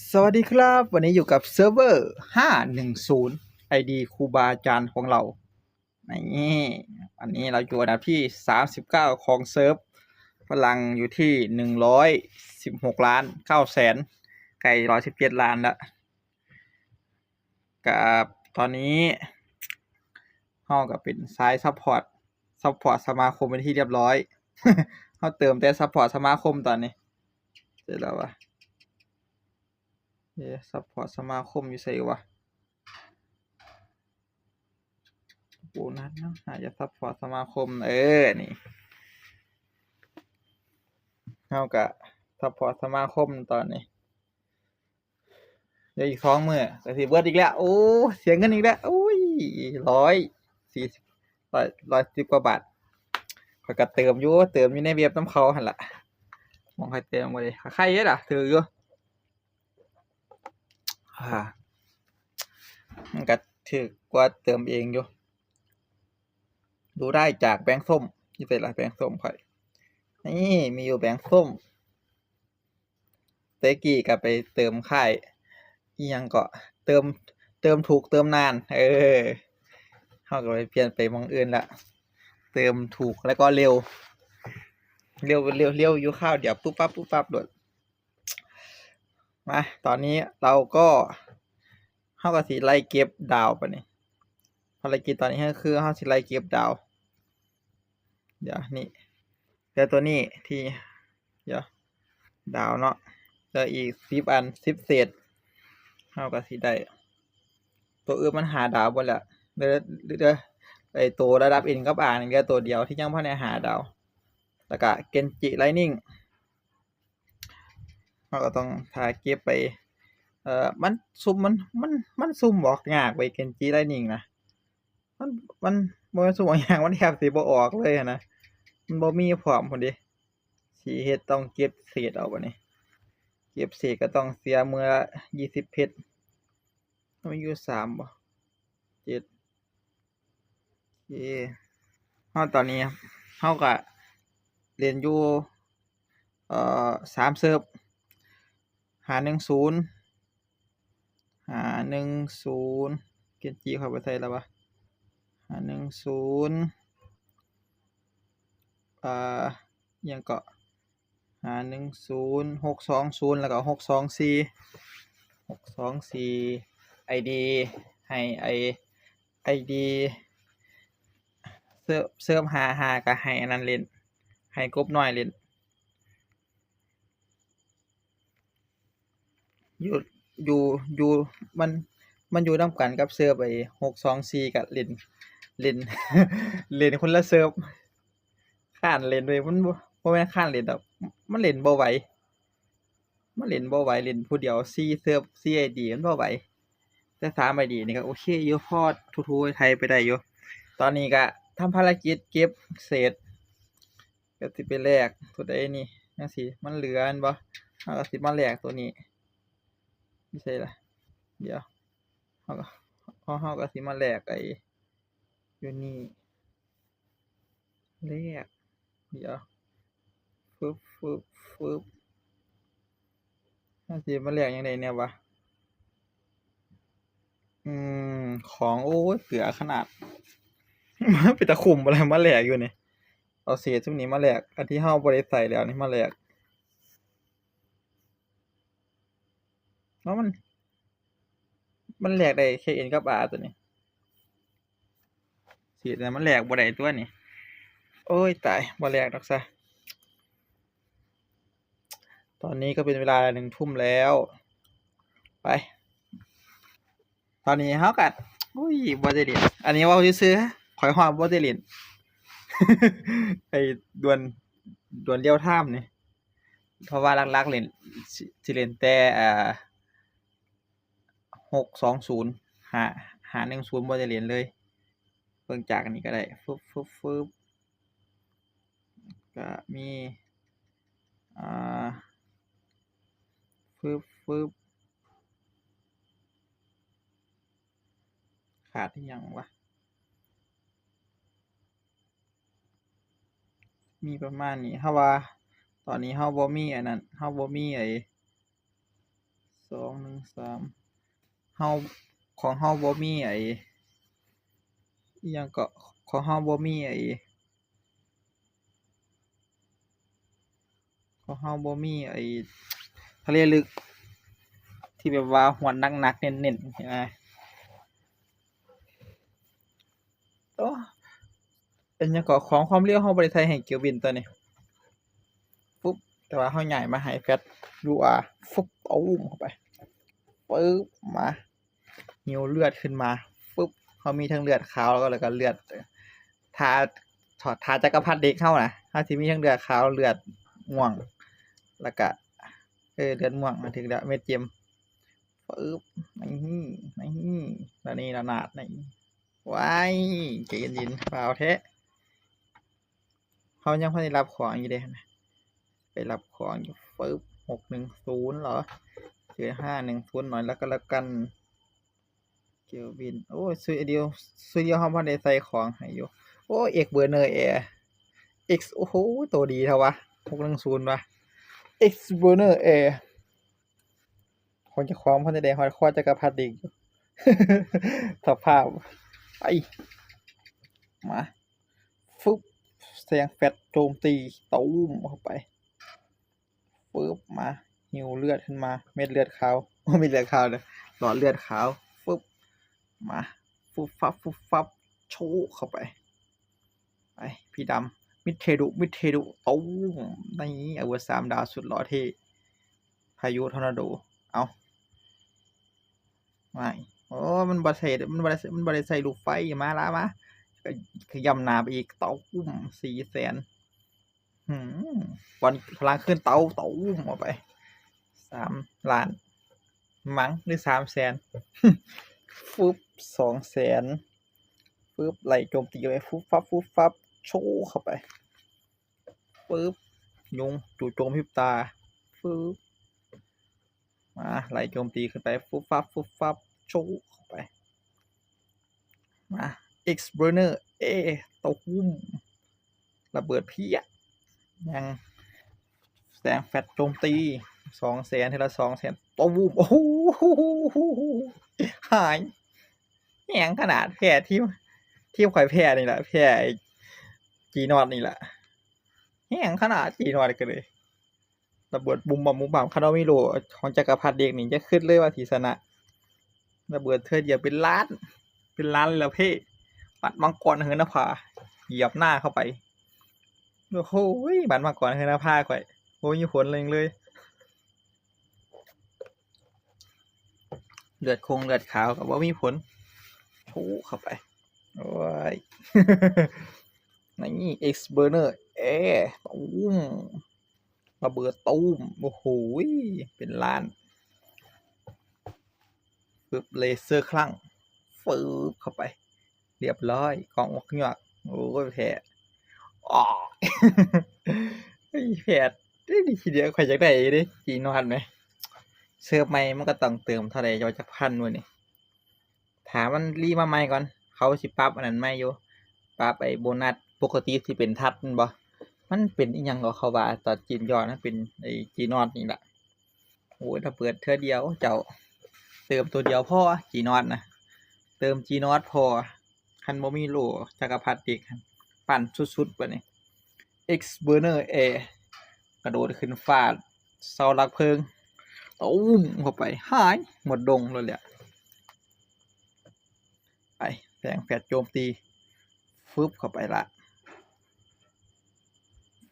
สวัสดีครับวันนี้อยู่กับเซิร์ฟเวอร์510 ID ครูบาอาจารย์ของเรานี่วันนี้เราอยู่อันดับที่39ของเซิร์ฟพลังอยู่ที่116,900,000ใกล้117 ล้านแล้วกับตอนนี้ห้องก็เป็นสายซัพพอร์ตสมาคมเป็นที่เรียบร้อย เขาเติมแต่ซัพพอร์ตสมาคมตอนนี้เสร็จแล้ววะซัพพอร์ตสมาคมอยู่ไสวะโบนัสเนาะอาจจะซัพพอร์ตสมาคมนี่เท่ากับซัพพอร์ตสมาคมตอนนี้เดี๋ยวอีก2 มื้อก็สิเบิดอีกแล้วโอ้เสียเงินอีกแล้วอุ้ย140110กว่าบาทข้อยก็เติมอยู่ในเว็บนำเขาหั่นล่ะหม้องข้อยเติมบ่ได้ใครเด้ล่ะถืออยู่มันก็ถูกกว่าเติมเองอยู่ดูได้จากแบงค์ส้มอยู่ไสล่ะแบงค์ส้มข้อยนี่มีอยู่แบงค์ส้มแต่กี้ก็ไปเติมค่ายอิหยังก็เติมถูกเติมนานเราก็ไปเปลี่ยนไปหม้องอื่นแล้วเติมถูกแล้วก็เร็วอยู่คราวเดียวปุ๊บปั๊บโดดมาตอนนี้เราก็สิไล่เก็บดาวบัดนี้ภารกิจตอนนี้ก็คือเราสิไล่เก็บดาวเดี๋ยวนี่เหลือตัวนี้ที่เดี๋ยวดาวเนาะเหลืออีก10 อัน10 เศษเราก็สิได้ตัวอื่นมันหาดาวบ่แล้วเหลือไอ้ตัวระดับ N กับ R นี่เหลือตัวเดียวที่ยังบ่ทันได้หาดาวแล้วก็เกนจิ Lightning เราก็ต้องถ้าเก็บไปมันซุ่มมันซุ่มออกยากเว้ยเกนจิ Lightning น่ะมันมันบ่แม่นซุ่มออกยากมันแทบสิบ่ออกเลยหั้นนะมันบ่มีพร้อมพู้นเดะสิเฮ็ดต้องเก็บเศษเอาบัดนี้เก็บเศษก็ต้องเสียมื้อละ20เพชรมันมีอยู่3บ่7โอเคตอนนี้เราก็เล่นอยู่3เซิร์ฟ510เกนจิเข้าไปไสแล้ววะ510อิหยังก็510 620แล้วก็624 ID ให้ID เซิร์ฟ55ก็ให้อันนั้นเล่นให้กบน้อยเล่นอยู่มันอยู่นำกันกับเซิร์ฟไอ้624ก็เล่นเล่น เล่นคนละเซิร์ฟค้านเล่นเว้ยมันบ่แม่นค้านเล่นดอกมันเล่นบ่ไหวเล่นผู้เดียว4เซิร์ฟ4 ID มันบ่ไหวแต่3 ID นี่ก็โอเคอยู่พอทูๆไทยไปได้อยู่ตอนนี้ก็ทำภารกิจเก็บเศษก็สิไปแลกตัวใดนี่จังซี่มันเหลือแม่นบ่เราก็สิมาแลกตัวนี้อยู่ไสล่ะเดี๋ยวเราก็เราก็สิมาแลกไอ้อยู่นี่แลกเดี๋ยวฟึบเราสิมาแลกจั่งใดแหน่วะอืของโอ้ยเสือขนาด มันเป็นตาคุ้มบ่ล่ะมาแลกอยู่นี่เอาเศษซุมนี้มาแลกอันที่เราบ่ได้ใช้แล้วนี่มาแลกแล้วมันแลกได้แค่ N กับ R ตัวนี้เศษน่ะมันแลกบ่ได้ตัวนี้โอ๊ยตายบ่แลกดอกซะตอนนี้ก็เป็นเวลา1 ทุ่มแล้วไปตอนนี้เราก็อุ้ยบ่ได้เล่นอันนี้เว้าซื่อๆข้อยฮอดบ่ได้เล่น ไอ้ดวลreal time นี่เพราะว่าหลักๆเล่นสิเล่นแต่620 510บ่ได้เล่นเลยเบิ่งจากอันนี้ก็ได้ฟึบก็มีอ่าฟึบขาดอิหยังวะมีประมาณนี้เราว่าตอนนี้เราบ่มีอันนั้นเราบ่มีไอ้ส 213เฮาของเฮาบ่มีอิหยังก็ของเฮาบ่มีของเฮาบ่มีทะเลลึกที่แบบว่าหวดหนักๆเน้นๆใช่ไหมโอ้เป็นหยังก็ของความเร็วเฮาบ่ได้ใส่ให้เกียวบินตัวนี้ปุ๊บแต่ว่าเฮาย้ายมาให้แฟลช UR ฟึบตูมเข้าไปปึ๊บมาหิวเลือดขึ้นมาฟึบเฮามีทั้งเลือดขาวแล้วก็เลือดถ้าถ้าจักรพรรดิเด็กเฮาน่ะเฮาสิมีทั้งเลือดขาวเลือดม่วงแล้วก็เลือดม่วงถึงแล้วเม็ดเจมปึ๊บนี่แล้วนี่ระนาดนี่ว้ายใจเย็นๆเปล่าแท้เฮายังบ่ได้รับของอยู่เดะไปรับของอยู่ปึ๊บ610เหรอเจอ510หน่อยแล้วกันเกียวบินโอ้ยซื้อเดียวเฮาบ่ได้ใส่ของให้อยู่โอ้ X Burner Air X โอ้โฮตัวดีเท่าวะ610วะ X Burner Air ของเจ้าของเพิ่นจะได้ฮอดคอจักรพรรดิอีกอยู่ สภาพไปมาฟึบแสงแฟลชโจมตีตูมเข้าไปฟึบมาหิวเลือดขึ้นมาเม็ดเลือดขาวบ่เม็ดเลือดขาวเด้อหลอดเลือดขาวฟึบมาฟุบฟับโชะเข้าไปไปพี่ดำมิดเทดุตูมนี่อาวุธ3 ดาวสุดหล่อเท่พายุทอร์นาโดเอาไม่โอ้มันบ่ได้ใส่ลูกไฟมาละมาก็ขย้ำหน้าไปอีกตูม400,000อื้อฮือบอลพลังขึ้นตูมออกไป3,000,000มั้งหรือ300,000ฟึบ200,000ฟึบไหลโจมตีไปฟุบฟับโชะเข้าไปปึ๊บยุงจู่โจมพริบตาฟึบมาไหลโจมตีขึ้นไปฟุบฟับโชะเข้าไปมา X Burner ตูมระเบิดเพี้ยยังแสงแฟลชโจมตี200,000ทีละ200,000ตูมโอ้โฮหายแหงขนาดแพ้ที่ข่อยแพ้นี่แหละแพ้ไอ้ GNOT นี่แหละแหงขนาด GNOT ก็เลยระเบิดบุมบั่มคันว่ามีโล่ของจักรพรรดิเด็กนี่จะคิดเลยว่าสิชนะระเบิดเทื่อเดียวเป็นล้านเลยล่ะเพ่บัดมังกรเหินนภาเหยียบหน้าเข้าไปโอ้โฮบัดมังกรเหินนภาข่อยบ่มีผลเลยเลือดเลือดขาวก็บ่มีผลโชะเข้าไปโอ้ย นี่ X Burner Air ตูมระเบิดตูมโอ้โหเป็นล้านปึ๊บเลเซอร์คลั่งฟืบเข้าไปเรียบร้อยกล่องอกหยวกโอ้ยแผลอ๋อ แผลได้ดีทีเดียวข่อยอยากได้เด้จีนอนไหมเซิร์ฟใหม่มันก็ต้องเติมเท่าใดจักพันวะนี่ถ้ามันรีมาใหม่ก่อนเขาสิปรับอันนั้นใหม่อยู่ปรับไอ้โบนัสปกติสิเป็นทัดแม่นบ่มันเป็นอิหยังก็เขาว่าตอนจีนย้อนมันเป็นไอ้จีนอดนี่ล่ะโอ้ยถ้าเปิดเทื่อเดียวเจ้าเติมตัวเดียวพอจีนอดน่ะเติมจีนอดพอคันบ่มีโล่จักรพรรดิอีกปั่นสุดๆบัดนี้ X Burner Air กระโดดขึ้นฟ้าเสาหลักเพลิงตูมเข้าไปหายหมดดงเลยแหละไปแสงแฟลชโจมตีฟึบเข้าไปละ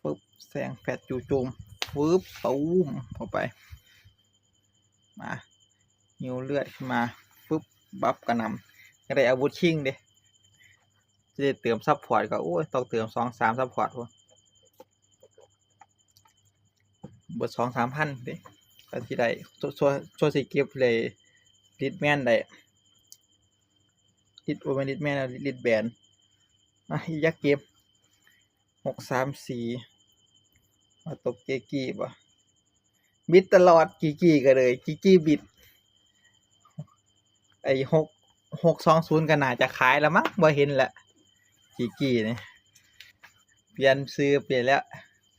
ฟึบแสงแฟลชจู่โจมฟึบตูมเข้าไปมาหิวเลือดขึ้นมาฟึบบัฟกระหน่ำก็ได้อาวุธชิงเด้จะได้เติมซัพพอร์ตก็โอ้ยต้องเติม2-3ซัพพอร์ตพุ่นเบิด2-3พันเด้ก็สิได้ชั่วสิเก็บเลยลิดแม่นได้ลิดบ่แม่นลิดแม่นลิดแบนอยากเก็บ634มาตกเกกี้บ่บิดตลอดกี้ก็เลยกี้บิดไอ้620ก็น่าจะขายแล้วมั้งบ่เห็นแล้วกี้นี่เปลี่ยนชื่อเปลี่ยนแล้ว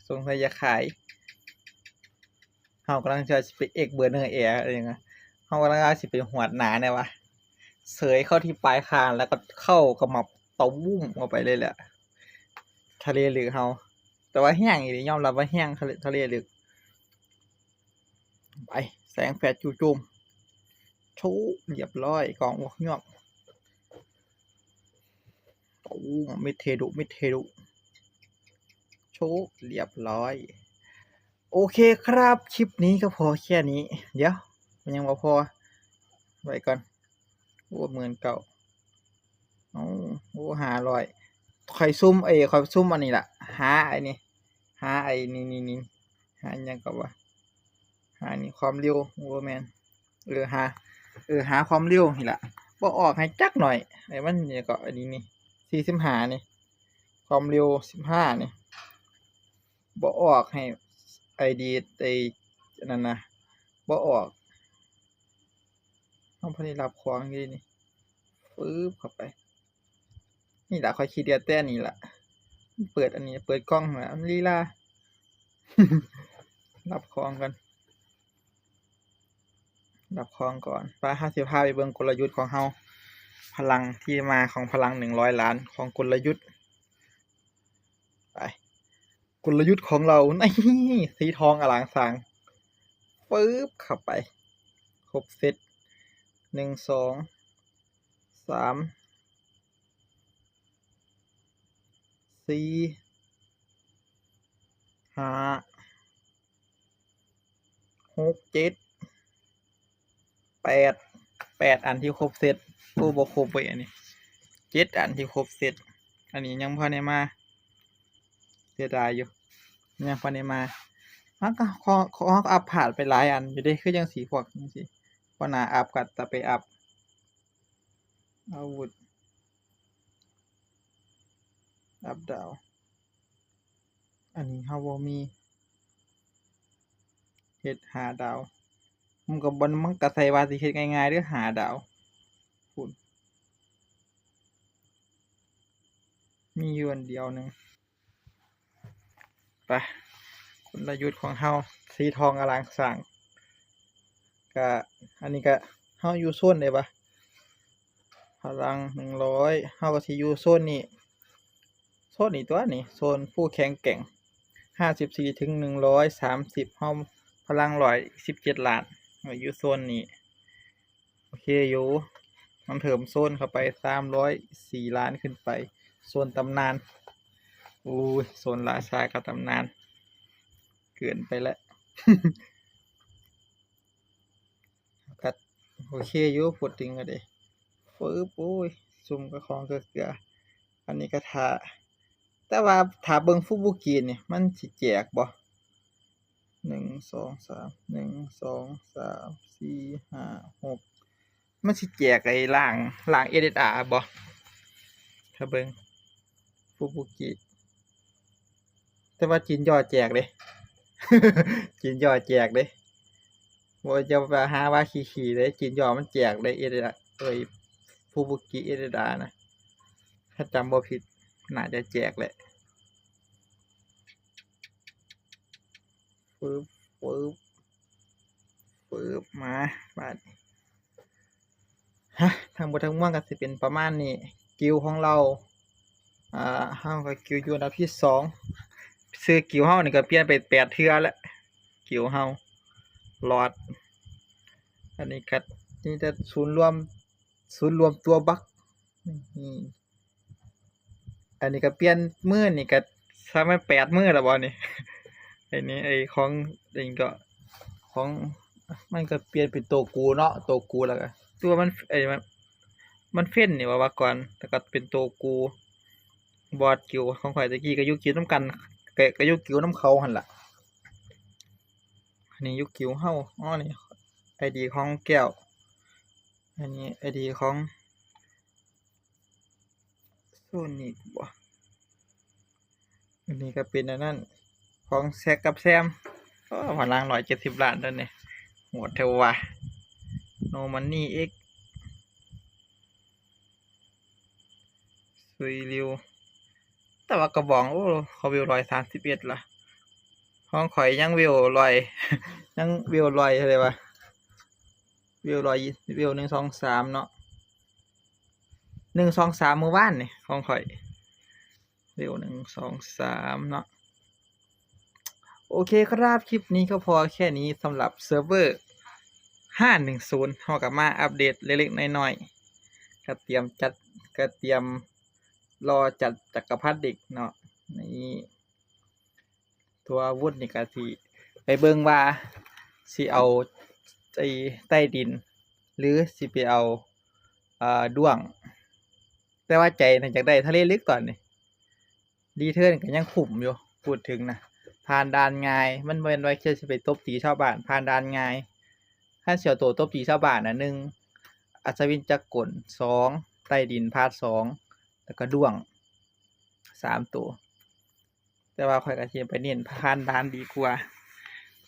สงสัยจะขายเฮากำลังจะไป X Burner Air อะไรหยัง ากำลังสิเป็นหวดหนาเนี่ยวะเสยเข้าที่ปลายคางแล้วก็เข้ากระหมับตะวุ่มออกไปเลยแหละทะเลลึกเฮาแต่ว่าแห้งอีหลียอมรับว่าแห้งทะเลลึกไปแสงแฟลชจู่โจมชูเรียบร้อยกองอกยอกมิเทดุชูเรียบร้อยโอเคครับคลิปนี้ก็พอแค่นี้เดี๋ยวมันยังบ่พอไว้ก่อนโอ้19,000โอ้500ข่อยซุ่มข่อยซุ่มอันนี้ล่ะหาไอ้นี่หาไอ้นี่หาอิหยังก็ว่าหานี่ความเร็วบ่แม่นหาความเร็วนี่ล่ะบ่ออกให้จักหน่อยไอ้มันนี่ก็อันนี้นี่45นี่ความเร็ว15นี่บ่ออกให้ไอ้ดีไอ้นั่นน่ะบ่ออกเราบ่ได้รับของดีนี่ฟึบเข้าไปนี่ล่ะข้อยขี้เกียจแต่อันนี้ล่ะเปิดอันนี้เปิดกล้องล่ะมันลีลา รับของก่อนไปเราสิพาไปเบิ่งกลยุทธ์ของเราพลังที่มาของพลัง100ล้านของกลยุทธ์ไปกลยุทธ์ของเรานี่สีทองอลางสางปึ๊บเข้าไปครบเซต1 2 3 4 5 6 7 8อันที่ครบเซตบ่ครบเว้ยอันนี้7อันที่ครบเซตอันนี้ยังบ่ได้มาเสียดายอยู่ยังบ่ได้มามันก็ของอัพพลาดไปหลายอันอยู่เดะคือจังซี่พวกจังซี่บ่น่าอัพก็แต่ไปอัพอาวุธอัพดาวอันนี้เราบ่มีเฮ็ด5ดาวมันก็ใส่ว่าสิเฮ็ดง่ายๆเด้อ5ดาวพู้นมีอยู่อันเดียวหนึ่งไปกลยุทธ์ของเราสีทองอลางสร้างก็อันนี้ก็เราอยู่โซนได้ปะพลัง100เราก็สิอยู่โซนนี้ตัวนี้โซนผู้แข็งแกร่ง54ถึง130เราพลัง117ล้านก็อยู่โซนนี้โอเคอยู่มันเพิ่มโซนเข้าไป304ล้านขึ้นไปโซนตำนานโซนราชากับตำนานเกินไปแล้ว ก็โอเคอยู่พูดถึงก็ได้ปึ๊บซุ่มกับของเกลืออันนี้ก็ท่าแต่ว่าถ้าเบิ่งฟุบุกินี่มันสิแจกบ่1 2 3 1 2 3 4 5 6มันสิแจกไอ้ล่าง SSR บ่ถ้าเบิ่งฟุบุกิแต่ว่าจีนย่อแจกเด้ จีนย่อแจกเด้บ่จะไปหาว่าขี้ๆเด้จีนย่อมันแจกได้ SSR ฟุบุกิ SSR นะถ้าจำบ่ผิดน่าจะแจกแหละปึ๊บมาบาดทั้งหมดทั้งมวลก็สิเป็นประมาณนี้กิลด์ของเราเฮาก็กิลด์อยู่อันดับที่2ชื่อกิลด์เฮานี่ก็เปลี่ยนไป8เทื่อแล้วกิลด์เฮาลอดอันนี้ก็นี่จะศูนย์รวมตัวบักนี่อันนี้ก็เปลี่ยนมื้อนี่ก็ถ้ามัน8มื้อแล้วบ่นี่ ไอ้นี่ไอ้ของนี่ก็ของมันก็เปลี่ยนเป็นตัวกูเนาะตัวกูแล้วก็ตัวมันมันเฟ้นนี่ว่าก่อนแต่ก็เป็นตัวกูบอสกิลของข่อยตะกี้ก็อยู่กิลนำกันก็อยู่กิลนำเขาหั่นล่ะอันนี้อยู่กิลเฮานี่ ID ของแก้วอันนี้ ID ของโซนิกบ่อันนี้ก็เป็นอันนั้นของแซกกับแซมพลัง170ล้านแล้วนี่โหดเท่าว่ะ No Money X ซุยริวแต่ว่ากระบองเขาวิว131ล่ะของข่อยยังวิว100 ยังวิว100เท่าใดวะ วิว120วิว123เนาะ123เมื่อวานนี่ของข่อยวิว123เนาะโอเคครับคลิปนี้ก็พอแค่นี้สำหรับเซิร์ฟเวอร์510เฮาก็มาอัปเดตเล็กๆน้อยๆก็เตรียมรอจัดจักรพรรดิกเนาะนี่ตัวอาวุธนี่ก็สิไปเบิ่งว่าสิเอาไอ้ใต้ดิน หรือสิไปเอาด้วง แต่ว่าใจน่ะอยากได้ทะเลลึกตอนนี้รีเทิร์นก็ยังคุ้มอยู่พูดถึงนะผ่านด่านง่ายมันบ่แม่นว่าแค่สิไปตบตีชาวบ้านผ่านด่านง่ายถ้าสิเอาตัวตบตีชาวบ้านน่ะ1อัศวินจักรกล2ใต้ดินพาร์ท2แล้วก็ด้วง3ตัวแต่ว่าข้อยก็สิไปเน้นผ่านด่านดีกว่า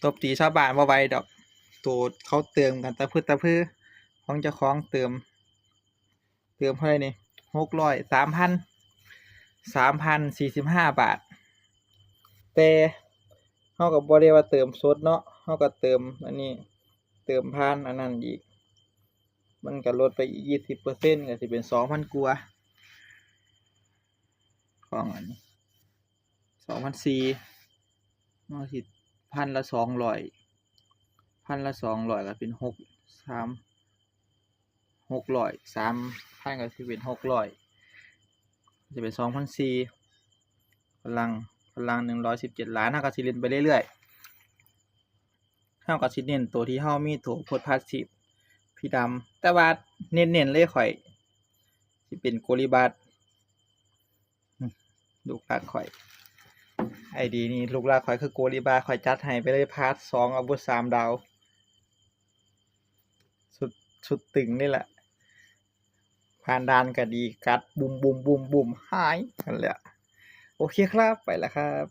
ตบตีชาวบ้านบ่ไหวดอกตัวเขาเติมกันตะพึดตะพือของเจ้าของเติมเท่าใดนี่600 3,045 บาทแต่เฮาก็บ่ได้ว่าเติมสดเนาะเฮาก็เติมอันนี้เติมผ่านอันนั้นอีกมันก็ลดไปอีก 20% ก็สิเป็น 2,000 กว่าของอันนี้ 2,400มันก็สิพันละ200ก็เป็น600 3,000ก็สิเป็น600จะเป็น 2,400 พลัง117ล้านเฮาก็สิเล่นไปเรื่อยๆเฮาก็สิเน้นตัวที่เฮามีตัวโพดพาสซีฟพี่ดำแต่ว่าเน้นๆเลยข้อยสิเป็นโกลิบัสลูกรักข้อยID นี้ลูกรักข้อยคือโกลิบัสข้อยจัดให้ไปเลยพาร์ท2อาวุธ3ดาวสุดตึงนี่แหละผ่านด่านก็ดีกัดบุมหายนั่นแหละโอเคครับไปแล้วครับ